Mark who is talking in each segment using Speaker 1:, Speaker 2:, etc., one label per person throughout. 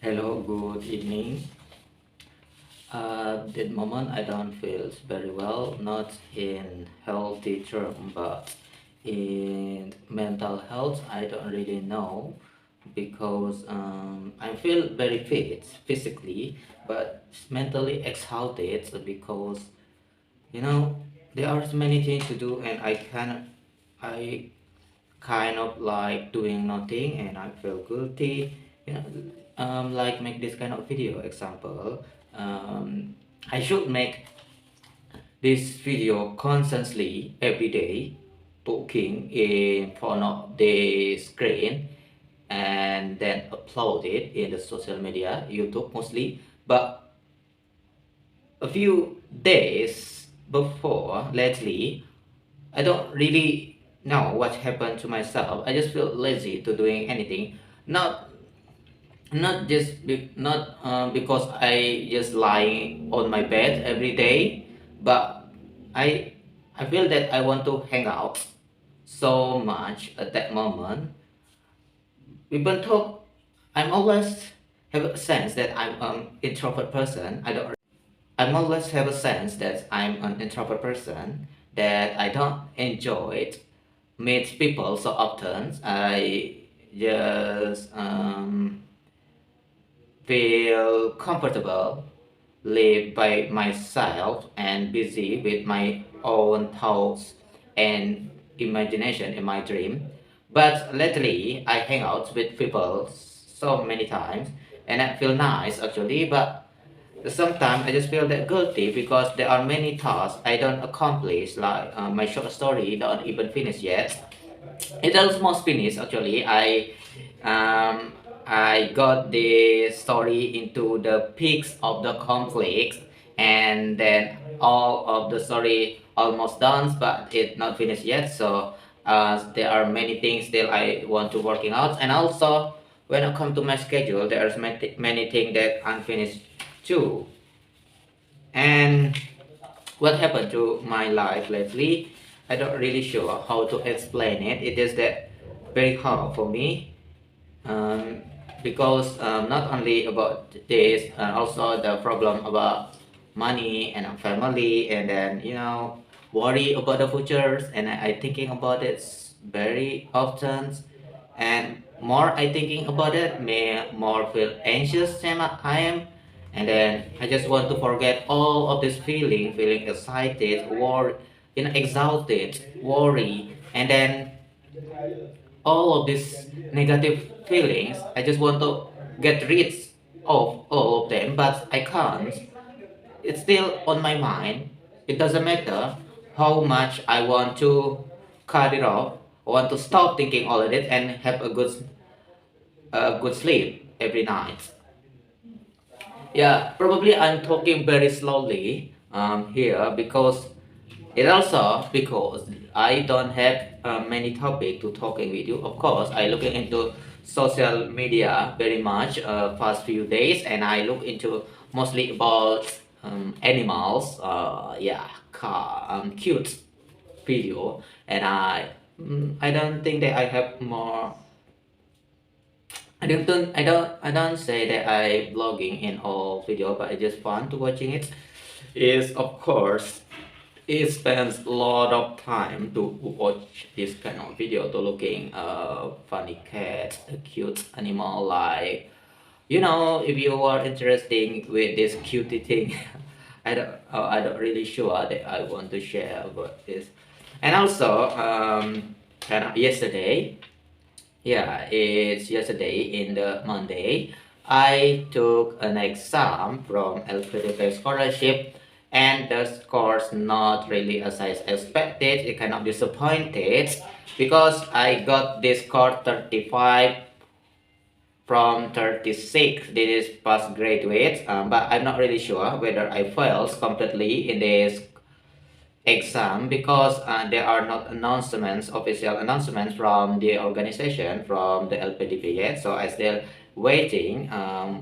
Speaker 1: Hello, good evening. At that moment, I don't feel very well, not in healthy term, but in mental health, I don't really know because I feel very fit physically, but mentally exhausted because you know there are so many things to do, and I kind of like doing nothing and I feel guilty. You know, like make this kind of video example. I should make this video constantly every day, talking in front of the screen and then upload it in the social media, YouTube mostly. But a few days before, lately, I don't really know what happened to myself. I just feel lazy to doing anything. Not not because I just lying on my bed every day, but I I feel that I want to hang out so much at that moment. Even though I'm always have a sense that I'm an introvert person. I'm always have a sense that I'm an introvert person, that I don't enjoy it, meet people so often. I just feel comfortable, live by myself, and busy with my own thoughts and imagination in my dream. But lately, I hang out with people so many times, and I feel nice actually. But sometimes I just feel that guilty because there are many tasks I don't accomplish, like my short story don't even finish yet. It almost finished actually. Um, I got the story into the peaks of the conflict, and then all of the story almost done, but it not finished yet. So there are many things still I want to working out, and also when I come to my schedule, there's many things that unfinished too. And what happened to my life lately, I don't really sure how to explain it. It is that very hard for me, um, because not only about this, also the problem about money and family, and then worry about the futures, and I thinking about it very often, and more I thinking about it, may more feel anxious than I am, and then I just want to forget all of this feeling excited, exhausted, worry, and then all of these negative feelings. I just want to get rid of all of them, but I can't. It's still on my mind. It doesn't matter how much I want to cut it off. I want to stop thinking all of it and have a good sleep every night. Yeah, probably I'm talking very slowly here because I don't have many topic to talking with you. Of course, I looking into social media very much past few days, and I look into mostly about animals. Yeah, cute video, and I don't think that I have more. I don't say that I blogging in all video, but I just fun to watching it. Is of course it spends a lot of time to watch this kind of video to looking funny cat, a cute animal, like if you are interested with this cutie thing. I don't really sure that I want to share about this. And also kind of yesterday, yeah, it's yesterday in the Monday. I took an exam from LPDP scholarship, and the scores not really as I expected. It kind of disappointed because I got this score 35 from 36. This is past graduate, but I'm not really sure whether I failed completely in this exam because there are not official announcements from the organization, from the LPDP yet. So I still waiting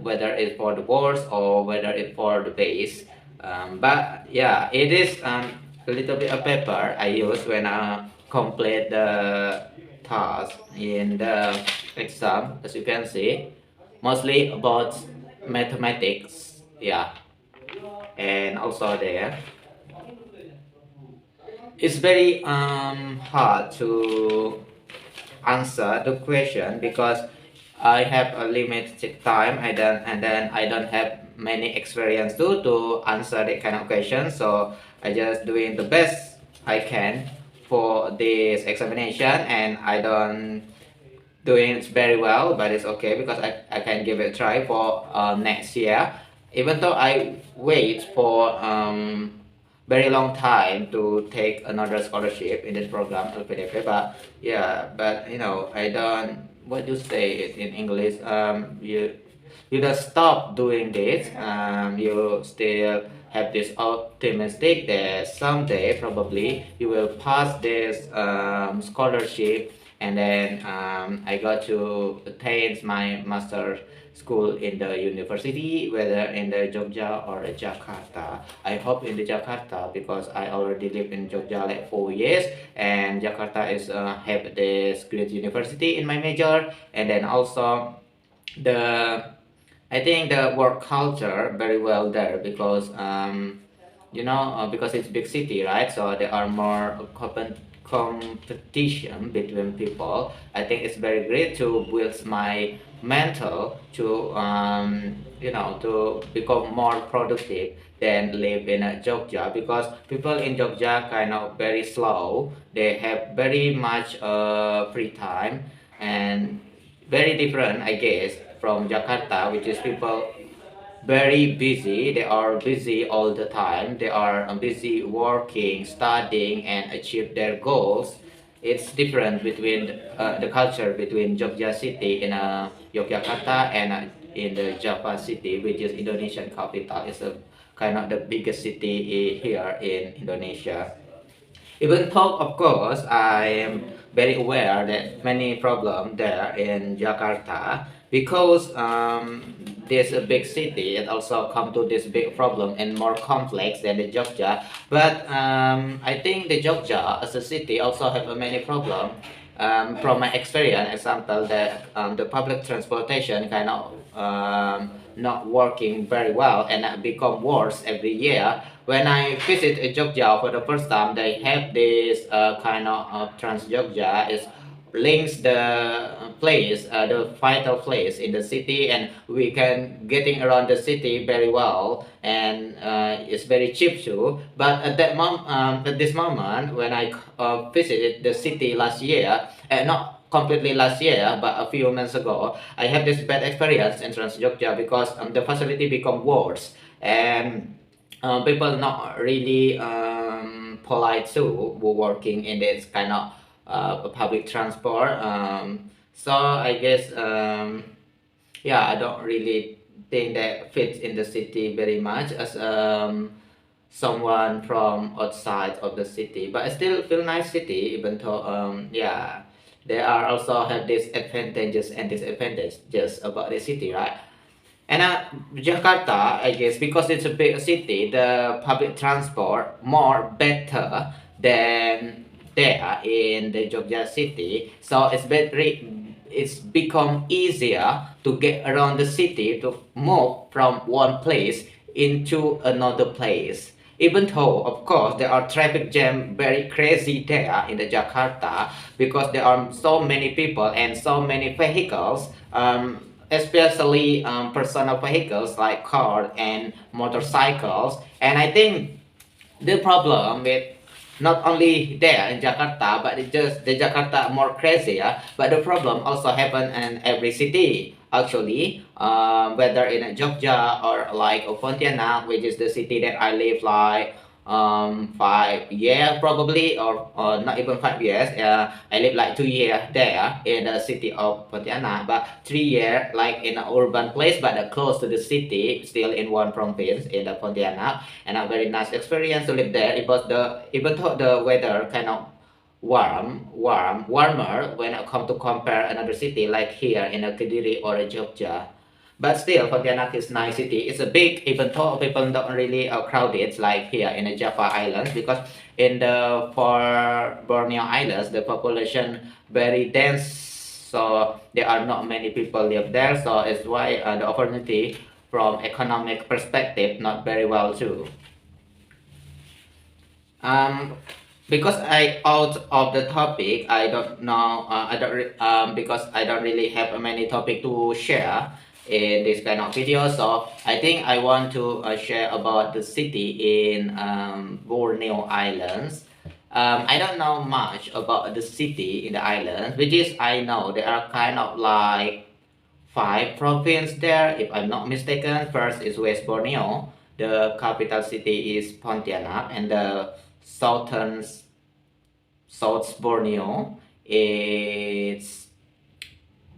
Speaker 1: whether it's for the boards or whether it's for the base. But yeah, it is a little bit of paper I use when I complete the task in the exam, as you can see. mostly about mathematics. Yeah, and also there it's very hard to answer the question because I have a limited time. I don't have many experience to answer that kind of question. So I just doing the best I can for this examination, and I don't doing it very well, but it's okay because I can give it a try for next year. Even though I wait for very long time to take another scholarship in this program LPDP, but yeah, but I don't what you say it in English. You don't stop doing this. You still have this optimistic that someday probably you will pass this scholarship, and then I got to attain my master school in the university, whether in the Jogja or Jakarta. I hope in the Jakarta because I already live in Jogja like 4 years, and Jakarta is have this great university in my major, and then also the I think the work culture very well there because because it's big city, right? So there are more competition between people. I think it's very great to build my mental to to become more productive than live in a Jogja because people in Jogja kind of very slow. They have very much free time and very different, I guess, from Jakarta, which is people very busy. They are busy all the time. They are busy working, studying, and achieve their goals. It's different between the culture between Jogja city in Yogyakarta and in the Java city, which is Indonesian capital. It's a kind of the biggest city here in Indonesia. Even though, of course, I am very aware that many problems there in Jakarta because this a big city. It also come to this big problem and more complex than the Jogja. But I think the Jogja as a city also have a many problem. From my experience, example that the public transportation kind of not working very well and become worse every year. When I visit Jogja for the first time, they have this kind of Trans Jogja is links the place, the vital place in the city, and we can getting around the city very well, and it's very cheap too. But at this moment, when I visited the city last year, not completely last year, but a few months ago, I have this bad experience in Trans Jogja because the facility become worse and people not really polite too who working in this kind of public transport. So I guess yeah, I don't really think that fits in the city very much as someone from outside of the city, but I still feel nice city even though yeah, there are also have these advantages and disadvantages about the city, right? And Jakarta, I guess, because it's a big city, the public transport more better than there in the Jogja city. So it's become easier to get around the city to move from one place into another place. Even though, of course, there are traffic jam very crazy there in the Jakarta because there are so many people and so many vehicles. Especially personal vehicles like cars and motorcycles. And I think the problem with not only there in Jakarta, but it's just the Jakarta more crazier. But the problem also happen in every city actually. Whether in Jogja or like Pontianak, which is the city that I live like 5 years probably, or not even 5 years. I live like 2 years there in the city of Pontianak, but 3 years like in an urban place, but close to the city, still in one province in the Pontianak, and a very nice experience to live there. It was the even though the weather kind of warmer when I come to compare another city like here in a Kediri or a Jogja. But still, Pontianak is nice city. It's a big, even though people don't really crowded like here in the Java Islands, because in the for Borneo Islands, the population very dense so there are not many people live there. So it's why the opportunity from economic perspective not very well too. Um, because I out of the topic, I don't know. I don't because I don't really have many topic to share in this kind of video. So I think I want to share about the city in Borneo Islands. I don't know much about the city in the islands, which is I know they are kind of like five provinces there, if I'm not mistaken. First is West Borneo. The capital city is Pontianak, and the southern South Borneo is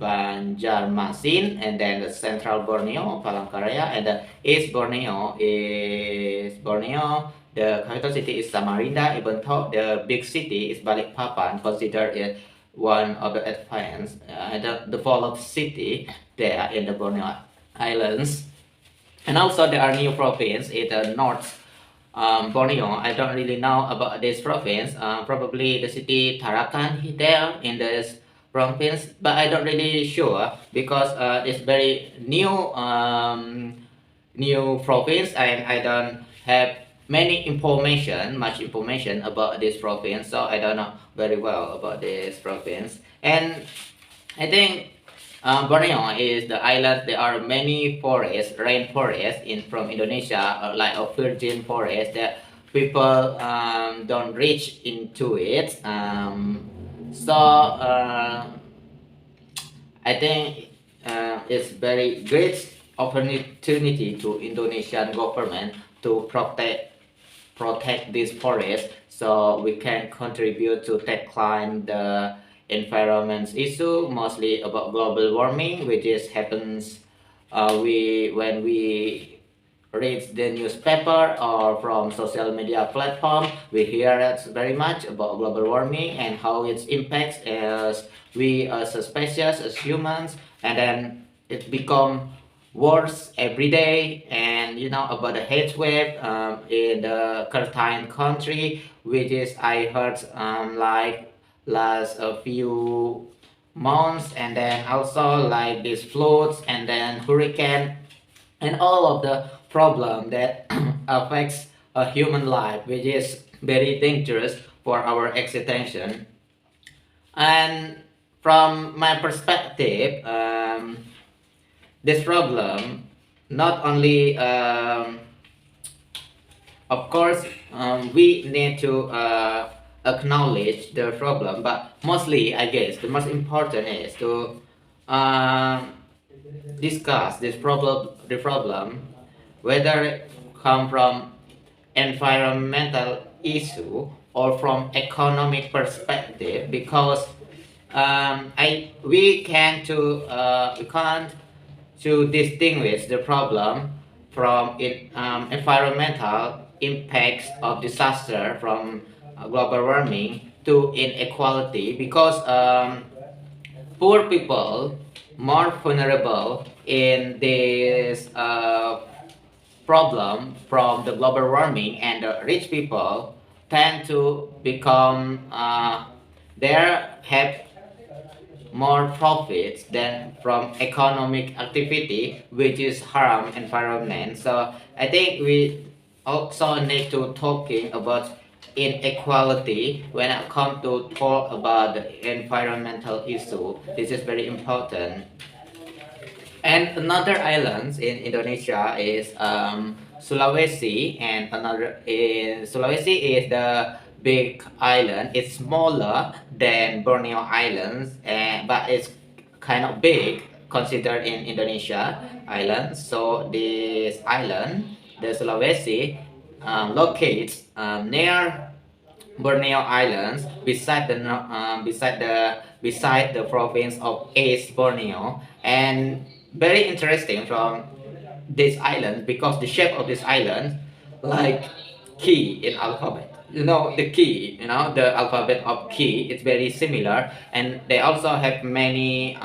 Speaker 1: Banjarmasin, and then the central Borneo, Palangkaraya, and the east Borneo is Borneo. The capital city is Samarinda, even though the big city is Balikpapan, considered it one of the advanced, developed city there in the Borneo Islands. And also there are new province in the north Borneo. I don't really know about this province. Probably the city Tarakan there in this province, but I don't really sure because it's very new province, and I don't have much information about this province, so I don't know very well about this province. And I think Borneo is the island. There are many forests, rainforests in from Indonesia, like a virgin forest that people don't reach into it. I think it's very great opportunity to Indonesian government to protect this forest, so we can contribute to tackling the environment issue, mostly about global warming, which is happens we when we read the newspaper or from social media platform, we hear it very much about global warming and how it impacts as we as a species, as humans, and then it become worse every day. And you know about the heat wave in the certain country, which is I heard like last a few months, and then also like these floods and then hurricane and all of the problem that affects a human life, which is very dangerous for our existential. And from my perspective, this problem not only of course we need to acknowledge the problem, but mostly I guess the most important is to um, discuss the problem, whether it come from environmental issue or from economic perspective, because we can't to distinguish the problem from environmental impacts of disaster from global warming to inequality, because poor people more vulnerable in this problem from the global warming, and the rich people tend to become there have more profits than from economic activity, which is harm environment. So I think we also need to talking about inequality when it comes to talk about the environmental issue. This is very important. And another islands in Indonesia is Sulawesi, and another in Sulawesi is the big island. It's smaller than Borneo Islands, but it's kind of big considered in Indonesia islands. So this island, the Sulawesi, locates near Borneo Islands, beside the province of East Borneo. And very interesting from this island, because the shape of this island like key in alphabet. You know the key, the alphabet of key. It's very similar, and they also have many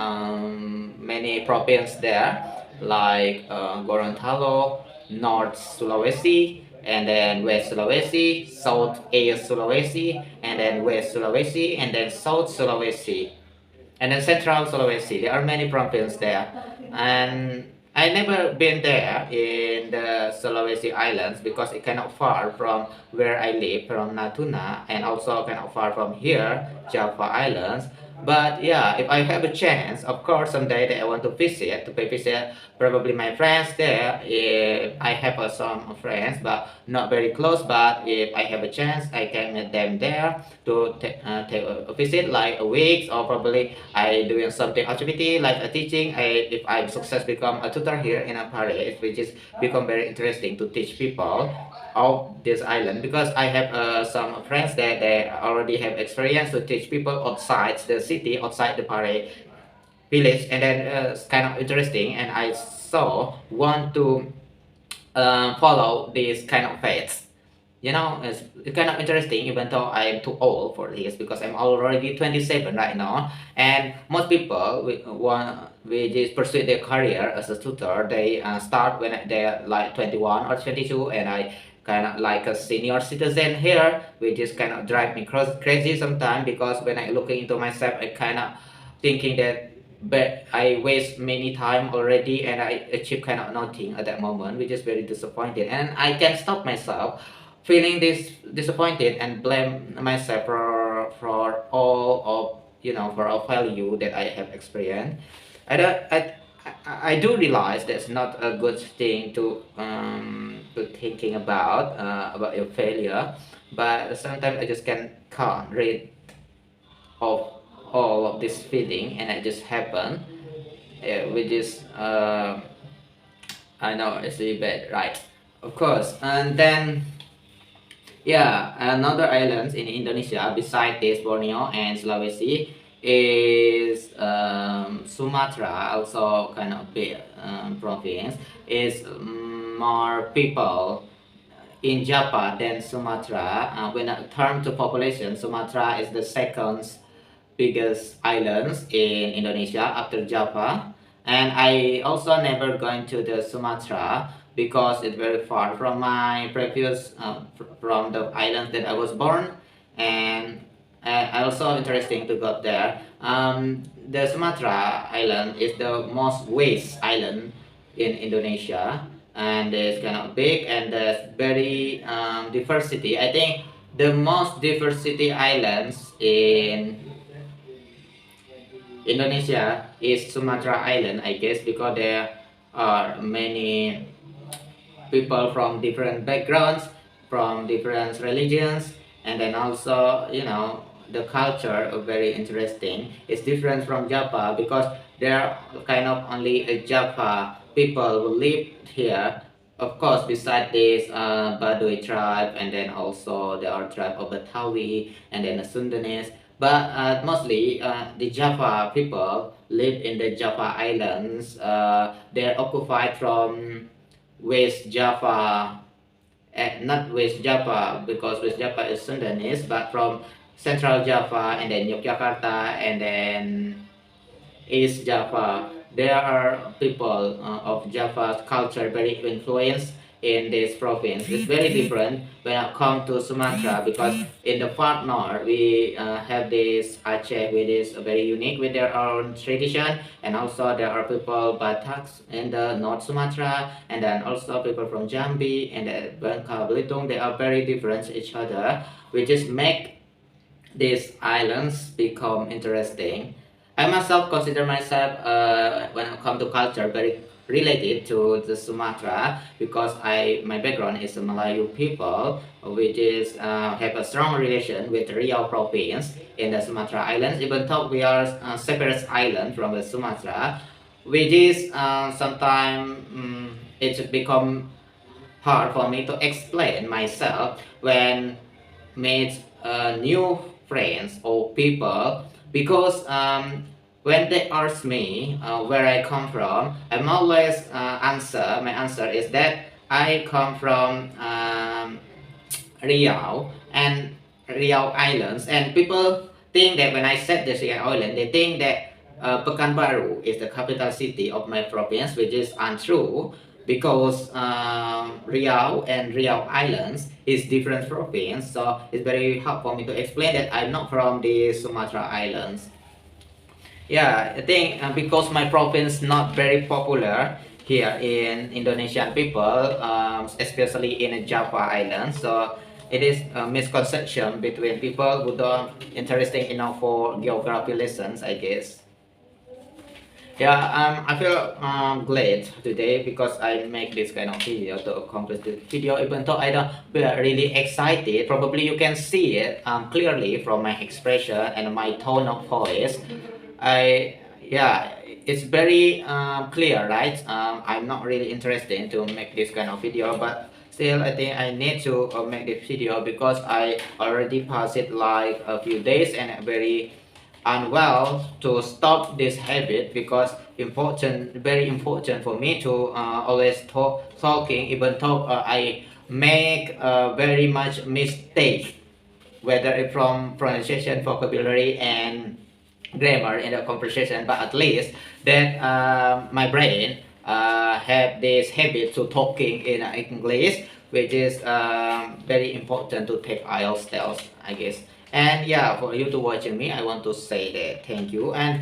Speaker 1: provinces there, like Gorontalo, North Sulawesi, and then West Sulawesi, South East Sulawesi, and then West Sulawesi, and then South Sulawesi. And then Central Sulawesi, there are many provinces there, and I never been there in the Sulawesi Islands because it kind of far from where I live, from Natuna, and also kind of far from here, Java Islands. But yeah, if I have a chance, of course, someday that I want to pay visit probably my friends there. If I have some friends, but not very close. But if I have a chance, I can meet them there to take a visit, like a week, or probably I doing something activity like a teaching. If I success become a tutor here in a Paris, which is become very interesting to teach people of this island because I have some friends that they already have experience to teach people outside the city, outside the Paris village, and then it's kind of interesting. And I so want to follow this kind of faith. It's kind of interesting, even though I'm too old for this because I'm already 27 right now. And most people we just pursue their career as a tutor. They start when they're like 21 or 22, and I kind of like a senior citizen here, which is kind of drive me crazy sometimes because when I looking into myself, I kind of thinking that but I waste many time already and I achieve kind of nothing at that moment, which is very disappointed. And I can stop myself feeling this disappointed and blame myself for all of for all value that I have experienced. I don't I do realize that's not a good thing to thinking about your failure, but sometimes I just can't read of all of this feeling and it just happened, which is I know it's really bad, right? Of course. And then yeah, another islands in Indonesia besides this Borneo and Sulawesi is Sumatra, also kind of big province. Is more people in Java than Sumatra. When it term to population, Sumatra is the second biggest islands in Indonesia after Java. And I also never gone to the Sumatra because it's very far from my previous from the island that I was born. And also interesting to go there. The Sumatra island is the most west island in Indonesia, and it's kind of big and there's very diversity. I think the most diversity islands in Indonesia is Sumatra Island, I guess, because there are many people from different backgrounds, from different religions, and then also, the culture are very interesting. It's different from Java because there are kind of only a Java people who live here. Of course, beside this Baduy tribe, and then also there are tribe of Betawi, and then the Sundanese. But mostly the Java people live in the Java Islands. They're occupied from West Java, not West Java because West Java is Sundanese, but from Central Java and then Yogyakarta and then East Java. There are people of Java's culture very influenced in this province. It's very different when I come to Sumatra because in the far north we have this Aceh, which is very unique with their own tradition, and also there are people Bataks in the North Sumatra, and then also people from Jambi and Bangka Belitung. They are very different each other, which just make these islands become interesting. I myself consider myself, when it comes to culture, very related to the Sumatra because my background is a Melayu people, which is have a strong relation with Riau province in the Sumatra Islands. Even though we are a separate island from the Sumatra, which is sometimes it's become hard for me to explain myself when meet new friends or people because when they ask me where I come from, I'm always my answer is that I come from Riau and Riau Islands, and people think that when I said the Riau Island, they think that Pekanbaru is the capital city of my province, which is untrue because Riau and Riau Islands is different province, so it's very hard for me to explain that I'm not from the Sumatra Islands. Yeah, I think because my province not very popular here in Indonesian people, especially in Java Island. So it is a misconception between people who don't interesting enough for geography lessons, I guess. Yeah, I feel glad today because I make this kind of video to accomplish this video. Even though I don't be really excited, probably you can see it clearly from my expression and my tone of voice. Yeah, it's very clear, right? I'm not really interested to make this kind of video, but still, I think I need to make this video because I already passed it like a few days and very unwell to stop this habit because important very important for me to always talking even though I make very much mistake whether it from pronunciation vocabulary and grammar in the conversation, but at least that my brain have this habit to talking in English, which is very important to take IELTS test, I guess. And yeah, for you to watching me, I want to say that thank you. And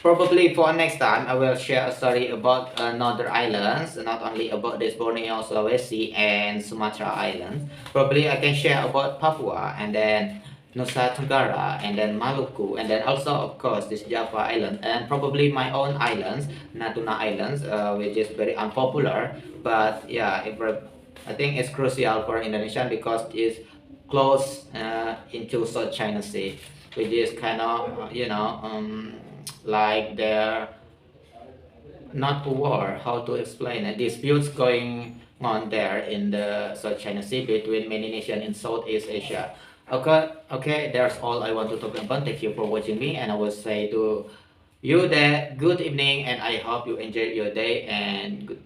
Speaker 1: probably for next time, I will share a story about another islands, not only about this Borneo, Sulawesi, and Sumatra Islands. Probably I can share about Papua and then Nusa Tenggara and then Maluku and then also of course this Java Island and probably my own islands, Natuna Islands, which is very unpopular. But yeah, I think it's crucial for Indonesia because it's close into South China Sea, which is kind of like their not a war, how to explain it, disputes going on there in the South China Sea between many nations in Southeast Asia. Okay, that's all I want to talk about. Thank you for watching me, and I will say to you that good evening, and I hope you enjoy your day and good